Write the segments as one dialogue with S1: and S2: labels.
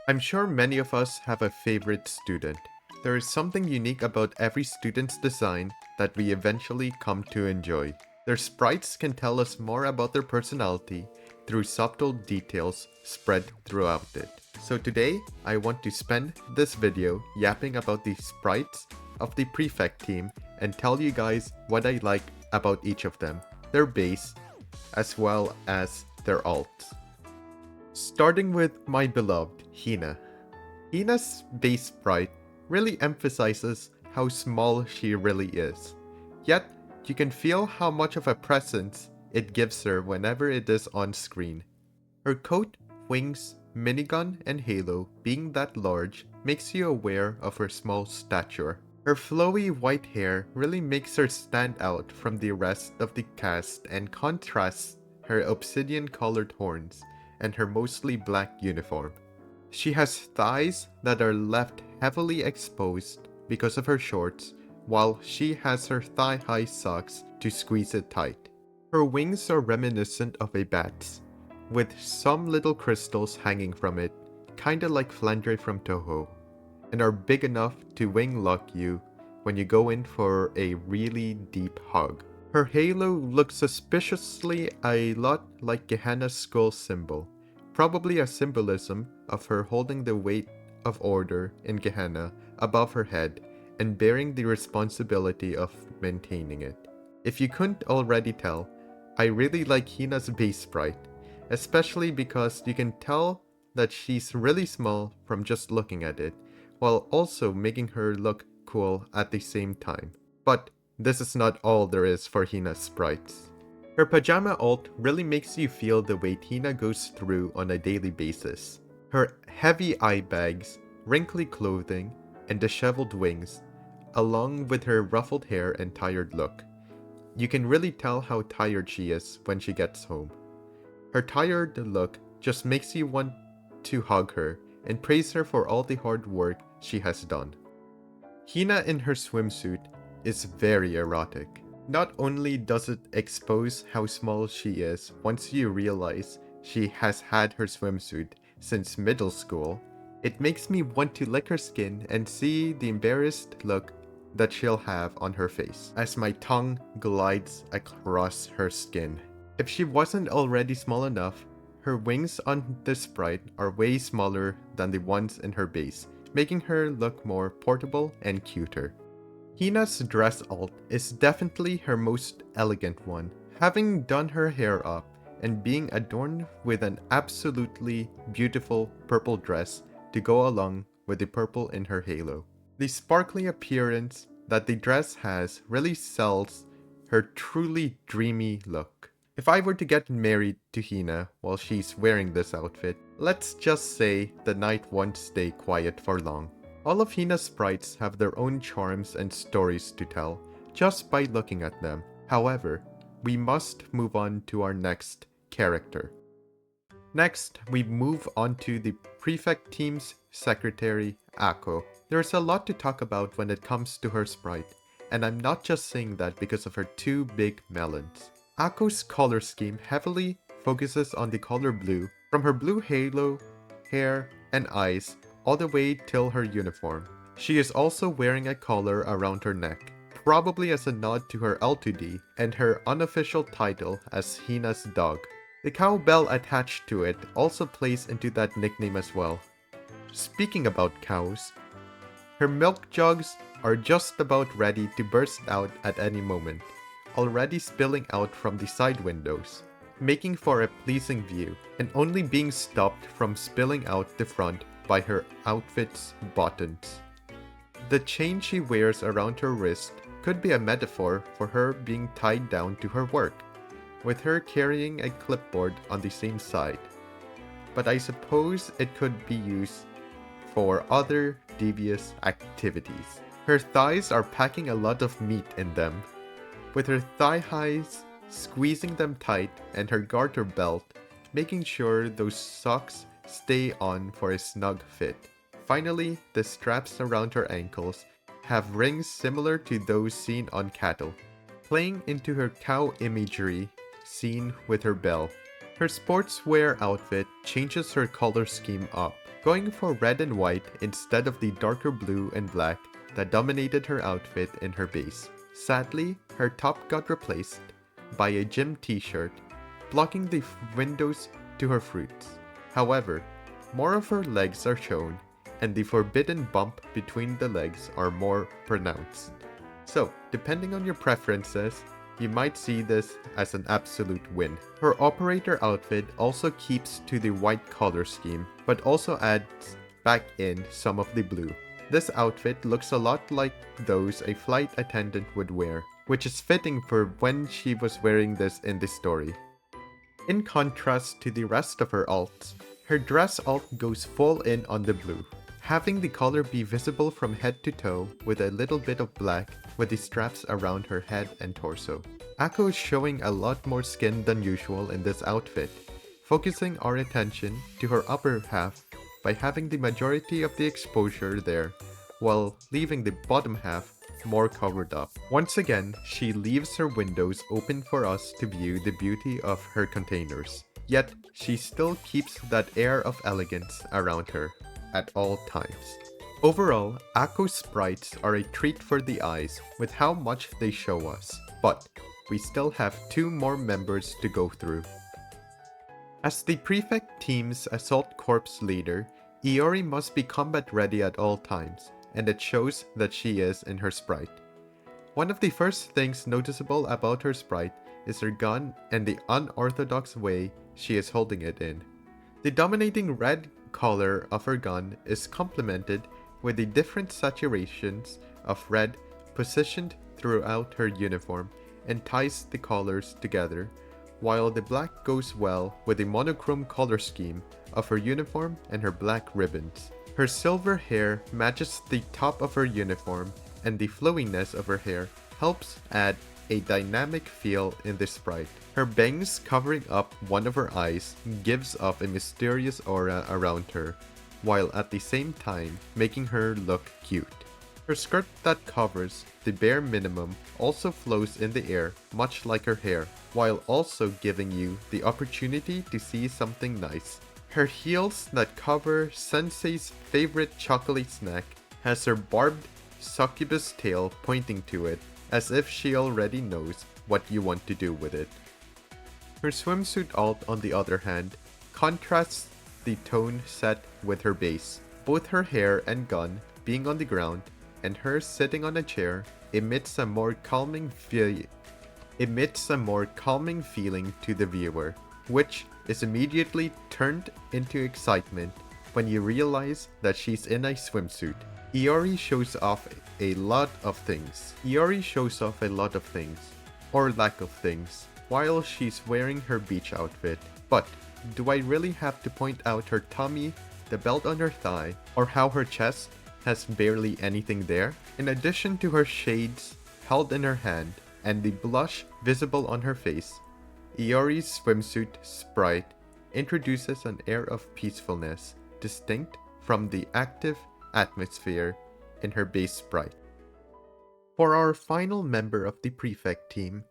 S1: I'm sure many of us have a favorite student. There is something unique about every student's design that we eventually come to enjoy. Their sprites can tell us more about their personality through subtle details spread throughout it. So today, I want to spend this video yapping about the sprites of the Prefect Team and tell you guys what I like about each of them, their base, as well as their alts. Starting with my beloved Hina. Hina's base sprite really emphasizes how small she really is. Yet, you can feel how much of a presence it gives her whenever it is on screen. Her coat, wings, minigun, and halo being that large makes you aware of her small stature. Her flowy white hair really makes her stand out from the rest of the cast and contrasts her obsidian-colored horns and her mostly black uniform. She has thighs that are left heavily exposed because of her shorts, while she has her thigh-high socks to squeeze it tight. Her wings are reminiscent of a bat's, with some little crystals hanging from it, kinda like Flandre from Toho, and are big enough to wing lock you when you go in for a really deep hug. Her halo looks suspiciously a lot like Gehenna's skull symbol, probably a symbolism of her holding the weight of order in Gehenna above her head and bearing the responsibility of maintaining it. If you couldn't already tell, I really like Hina's base sprite, especially because you can tell that she's really small from just looking at it, while also making her look cool at the same time. But this is not all there is for Hina's sprites. Her pajama alt really makes you feel the weight Hina goes through on a daily basis. Her heavy eye bags, wrinkly clothing, and disheveled wings, along with her ruffled hair and tired look. You can really tell how tired she is when she gets home. Her tired look just makes you want to hug her and praise her for all the hard work she has done. Hina in her swimsuit is very erotic. Not only does it expose how small she is once you realize she has had her swimsuit since middle school, it makes me want to lick her skin and see the embarrassed look that she'll have on her face as my tongue glides across her skin. If she wasn't already small enough, her wings on this sprite are way smaller than the ones in her base, making her look more portable and cuter. Hina's dress alt is definitely her most elegant one, having done her hair up and being adorned with an absolutely beautiful purple dress to go along with the purple in her halo. The sparkly appearance that the dress has really sells her truly dreamy look. If I were to get married to Hina while she's wearing this outfit, let's just say the night won't stay quiet for long. All of Hina's sprites have their own charms and stories to tell just by looking at them. However, we must move on to our next character. Next, we move on to the Prefect Team's secretary, Ako. There's a lot to talk about when it comes to her sprite, and I'm not just saying that because of her two big melons. Ako's color scheme heavily focuses on the color blue, from her blue halo, hair, and eyes, all the way till her uniform. She is also wearing a collar around her neck, probably as a nod to her L2D and her unofficial title as Hina's dog. The cowbell attached to it also plays into that nickname as well. Speaking about cows, her milk jugs are just about ready to burst out at any moment, already spilling out from the side windows, making for a pleasing view, and only being stopped from spilling out the front by her outfit's buttons. The chain she wears around her wrist could be a metaphor for her being tied down to her work, with her carrying a clipboard on the same side. But I suppose it could be used for other devious activities. Her thighs are packing a lot of meat in them, with her thigh highs squeezing them tight and her garter belt making sure those socks stay on for a snug fit. Finally, the straps around her ankles have rings similar to those seen on cattle, playing into her cow imagery seen with her bell. Her sportswear outfit changes her color scheme up, going for red and white instead of the darker blue and black that dominated her outfit in her base. Sadly, her top got replaced by a gym t-shirt, blocking the windows to her fruits. However, more of her legs are shown, and the forbidden bump between the legs are more pronounced. So, depending on your preferences, you might see this as an absolute win. Her operator outfit also keeps to the white color scheme, but also adds back in some of the blue. This outfit looks a lot like those a flight attendant would wear, which is fitting for when she was wearing this in the story. In contrast to the rest of her alts, her dress alt goes full in on the blue, having the color be visible from head to toe with a little bit of black with the straps around her head and torso. Akko is showing a lot more skin than usual in this outfit, focusing our attention to her upper half by having the majority of the exposure there, while leaving the bottom half more covered up. Once again, she leaves her windows open for us to view the beauty of her containers. Yet, she still keeps that air of elegance around her at all times. Overall, Akko's sprites are a treat for the eyes with how much they show us, but we still have 2 more members to go through. As the Prefect Team's Assault Corps leader, Iori must be combat ready at all times, and it shows that she is in her sprite. One of the first things noticeable about her sprite is her gun and the unorthodox way she is holding it in. The dominating red color of her gun is complemented with the different saturations of red positioned throughout her uniform and ties the colors together, while the black goes well with the monochrome color scheme of her uniform and her black ribbons. Her silver hair matches the top of her uniform, and the flowiness of her hair helps add a dynamic feel in the sprite. Her bangs covering up one of her eyes gives off a mysterious aura around her, while at the same time making her look cute. Her skirt that covers the bare minimum also flows in the air, much like her hair, while also giving you the opportunity to see something nice. Her heels that cover Sensei's favorite chocolate snack has her barbed succubus tail pointing to it, as if she already knows what you want to do with it. Her swimsuit alt, on the other hand, contrasts the tone set with her base. Both her hair and gun being on the ground and her sitting on a chair emits a more calming feeling to the viewer, which is immediately turned into excitement when you realize that she's in a swimsuit. Iori shows off a lot of things. Or lack of things, while she's wearing her beach outfit. But do I really have to point out her tummy, the belt on her thigh, or how her chest has barely anything there? In addition to her shades held in her hand and the blush visible on her face, Iori's swimsuit sprite introduces an air of peacefulness distinct from the active atmosphere in her base sprite. For our final member of the Prefect Team,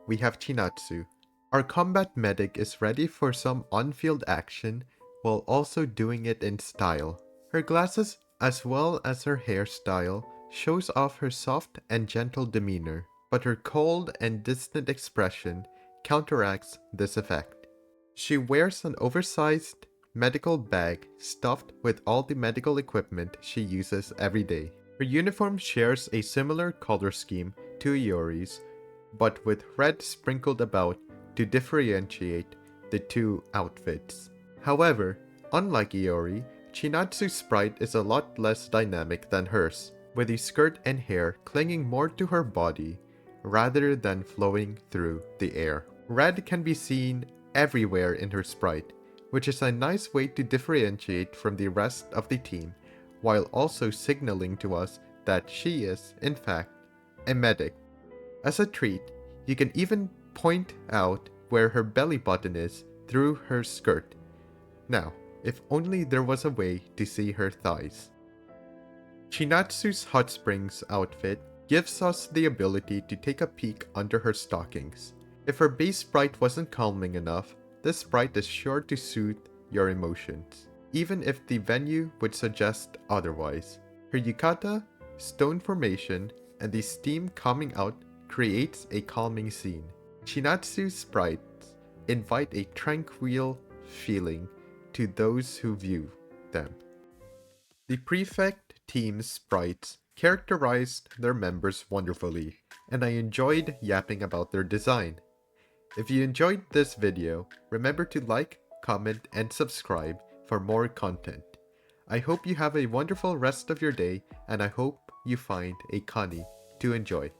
S1: we have Chinatsu. Our combat medic is ready for some on-field action while also doing it in style. Her glasses as well as her hairstyle shows off her soft and gentle demeanor, but her cold and distant expression counteracts this effect. She wears an oversized medical bag stuffed with all the medical equipment she uses every day. Her uniform shares a similar color scheme to Iori's, but with red sprinkled about to differentiate the 2 outfits. However, unlike Iori, Chinatsu's sprite is a lot less dynamic than hers, with the skirt and hair clinging more to her body rather than flowing through the air. Red can be seen everywhere in her sprite, which is a nice way to differentiate from the rest of the team, while also signaling to us that she is, in fact, a medic. As a treat, you can even point out where her belly button is through her skirt. Now, if only there was a way to see her thighs. Chinatsu's hot springs outfit gives us the ability to take a peek under her stockings. If her base sprite wasn't calming enough, this sprite is sure to soothe your emotions. even if the venue would suggest otherwise. Her yukata, stone formation, and the steam coming out creates a calming scene. Chinatsu's sprites invite a tranquil feeling to those who view them. The Prefect Team's sprites characterized their members wonderfully, and I enjoyed yapping about their design. If you enjoyed this video, remember to like, comment, and subscribe for more content. I hope you have a wonderful rest of your day, and I hope you find a kani to enjoy.